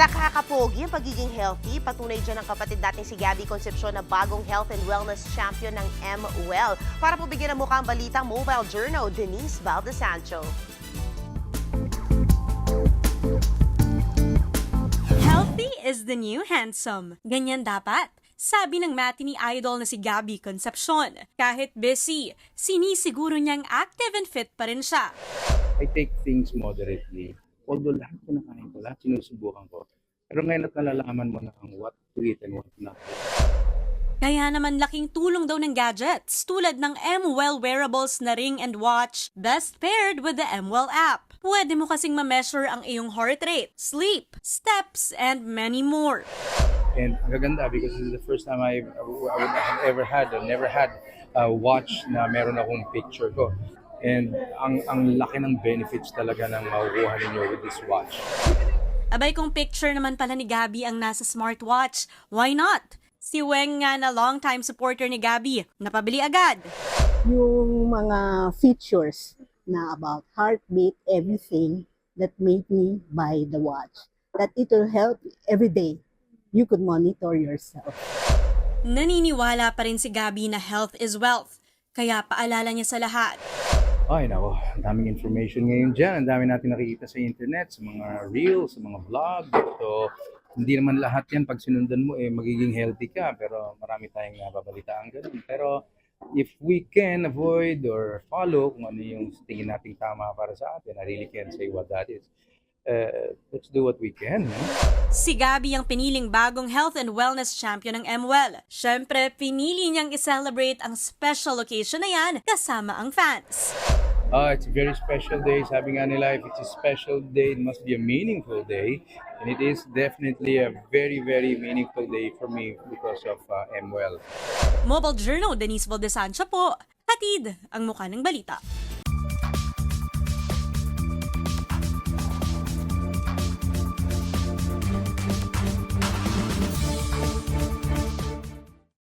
Nakakapogi ang pagiging healthy. Patunay dyan ang kapatid nating si Gabby Concepcion na bagong health and wellness champion ng MWell. Para po bigyan ng mukha ang balitang Mobile Journal, Denise Valdesancho. Healthy is the new handsome. Ganyan dapat. Sabi ng matinee idol na si Gabby Concepcion. Kahit busy, sinisiguro niyang active and fit pa rin siya. I take things moderately. Although lahat kinakain ko, lahat sinusubukan ko. Pero ngayon at nalalaman mo na ang what to eat and what not. Kaya naman laking tulong daw ng gadgets tulad ng MWell wearables na ring and watch, best paired with the MWell app. Pwede mo kasing ma-measure ang iyong heart rate, sleep, steps, and many more. And ang gaganda because this is the first time I would have ever had or never had a watch na meron akong picture ko. And ang laki ng benefits talaga ng makukuha ninyo with this watch. Abay kung picture naman pala ni Gabby ang nasa smartwatch, why not? Si Weng nga na long-time supporter ni Gabby, napabili agad. Yung mga features na about heartbeat, everything that made me buy the watch. That it will help every day. You could monitor yourself. Naniniwala pa rin si Gabby na health is wealth, kaya paalala niya sa lahat. Ay nako, ang daming information ngayon dyan. Ang dami natin nakikita sa internet, sa mga reels, sa mga vlog. So, hindi naman lahat yan pag sinundan mo, magiging healthy ka. Pero marami tayong nababalitaan ganun. Pero if we can avoid or follow kung ano yung tingin nating tama para sa atin, I really can't say what that is. Let's do what we can. Si Gabby ang piniling bagong health and wellness champion ng MWell. Siyempre, pinili niyang i-celebrate ang special occasion na yan kasama ang fans. It's a very special day. Sabi nga nila, if it's a special day, it must be a meaningful day. And it is definitely a very, very meaningful day for me because of MWell. Mobile Journal, Denise Valdesancho po. Hatid ang mukha ng balita.